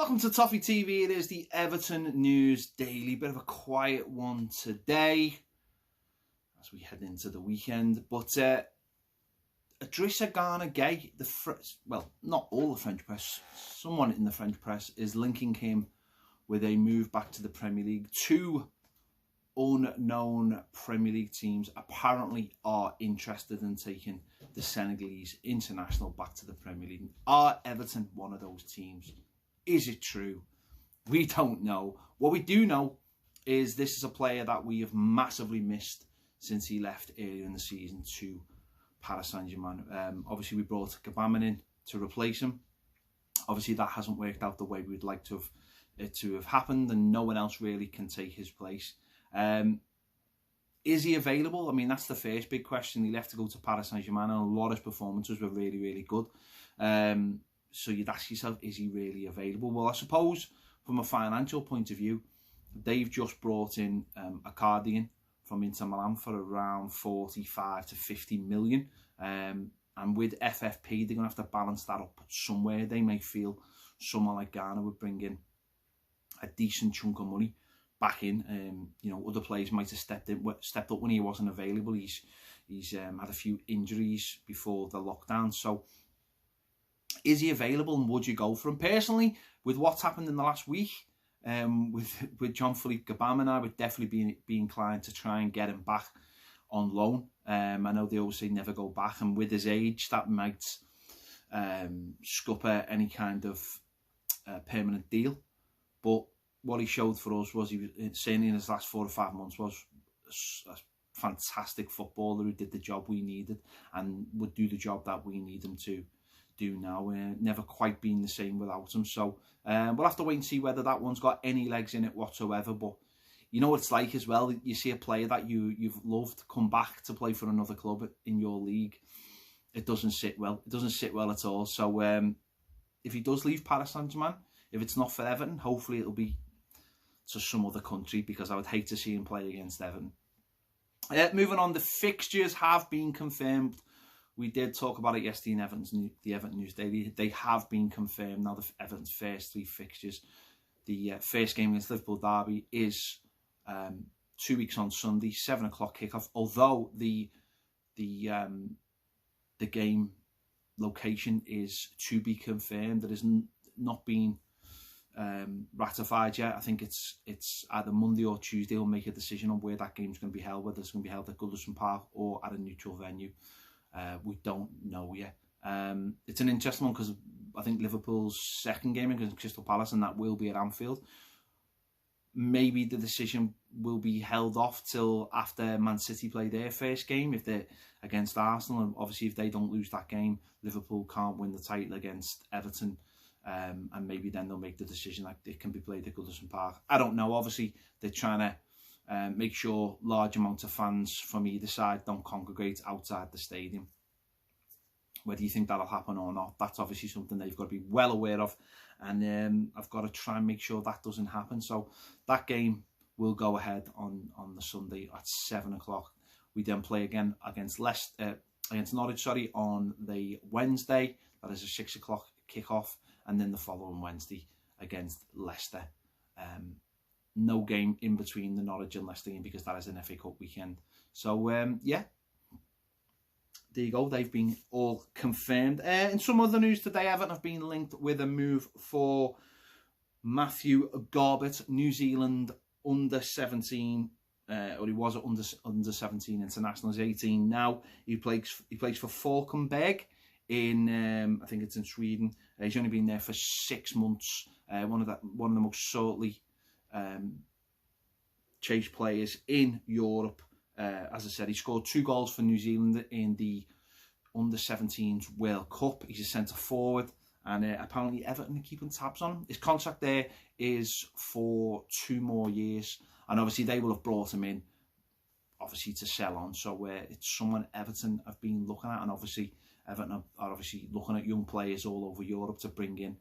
Welcome to Toffee TV. It is the Everton News Daily. Bit of a quiet one today as we head into the weekend. But Idrissa Gana Gueye, not all the French press, someone in the French press is linking him with a move back to the Premier League. Two unknown Premier League teams apparently are interested in taking the Senegalese international back to the Premier League. Are Everton one of those teams? Is it true? We don't know. What we do know is this is a player that we have massively missed since he left earlier in the season to Paris Saint-Germain. Obviously, we brought Gbamin in to replace him. Obviously, that hasn't worked out the way we'd like to have happened, and no one else really can take his place. Is he available? I mean, that's the first big question. He left to go to Paris Saint-Germain, and a lot of his performances were really, really good. So you'd ask yourself, is he really available? Well, I suppose from a financial point of view, they've just brought in a Cardigan from Inter Milan for around 45 to 50 million. And with FFP, they're going to have to balance that up somewhere. They may feel someone like Ghana would bring in a decent chunk of money back in. You know, other players might have stepped up when he wasn't available. He's had a few injuries before the lockdown. So is he available, and would you go for him? Personally, with what's happened in the last week, with Jean-Philipe Gbamin, I would definitely be inclined to try and get him back on loan. I know they always say never go back, and with his age, that might scupper any kind of permanent deal. But what he showed for us was, he was certainly in his last 4 or 5 months, was a fantastic footballer who did the job we needed and would do the job that we need him to do now. Never quite been the same without him. So we'll have to wait and see whether that one's got any legs in it whatsoever. But you know what it's like as well. You see a player that you've loved come back to play for another club in your league. It doesn't sit well. It doesn't sit well at all. So if he does leave Paris Saint-Germain, if it's not for Everton, hopefully it'll be to some other country, because I would hate to see him play against Everton. Moving on, the fixtures have been confirmed. We did talk about it yesterday in the Everton News Daily. They have been confirmed now. The Everton's first 3 fixtures. The first game against Liverpool derby is 2 weeks on Sunday, 7 o'clock kickoff. Although the game location is to be confirmed, it has not been ratified yet. I think it's either Monday or Tuesday. We'll make a decision on where that game's going to be held, whether it's going to be held at Goodison Park or at a neutral venue. We don't know yet. It's an interesting one because I think Liverpool's second game against Crystal Palace, and that will be at Anfield. Maybe the decision will be held off till after Man City play their first game, if they're against Arsenal. And obviously, if they don't lose that game, Liverpool can't win the title against Everton. And maybe then they'll make the decision that it can be played at Goodison Park. I don't know. Obviously, they're trying to make sure large amounts of fans from either side don't congregate outside the stadium. Whether you think that'll happen or not, that's obviously something they've got to be well aware of, and I've got to try and make sure that doesn't happen. So that game will go ahead on the Sunday at 7 o'clock. We then play again against Norwich on the Wednesday. That is a 6 o'clock kickoff, and then the following Wednesday against Leicester. No game in between the Norwich and Leicester game, because that is an FA Cup weekend. So yeah, there you go. They've been all confirmed. In some other news today, Everton have been linked with a move for Matthew Garbett, New Zealand under-17, or he was at under-17 international. He's 18 now. He plays for Falkenberg in I think it's in Sweden. He's only been there for 6 months. One of the most sorely chased players in Europe. As I said, he scored 2 goals for New Zealand in the under-17s World Cup. He's a centre forward, and apparently Everton are keeping tabs on him. His contract there is for 2 more years, and obviously they will have brought him in, obviously, to sell on. So it's someone Everton have been looking at, and obviously Everton are obviously looking at young players all over Europe to bring in,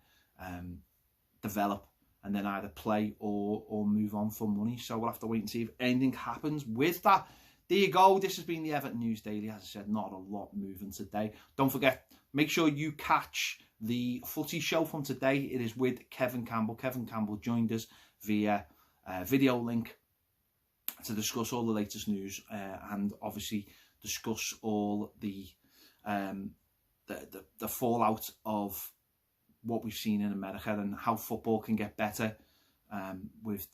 develop, and then either play or move on for money. So we'll have to wait and see if anything happens with that. there you go. This has been the Everton News Daily. As I said, not a lot moving today. Don't forget, make sure you catch the footy show from today. It is with Kevin Campbell. Kevin Campbell joined us via video link to discuss all the latest news and obviously discuss all the fallout of what we've seen in America and how football can get better with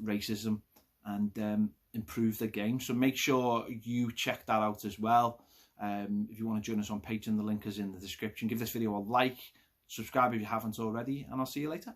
racism and improve the game. So make sure you check that out as well. If you want to join us on Patreon, the link is in the description. Give this video a like, subscribe if you haven't already, and I'll see you later.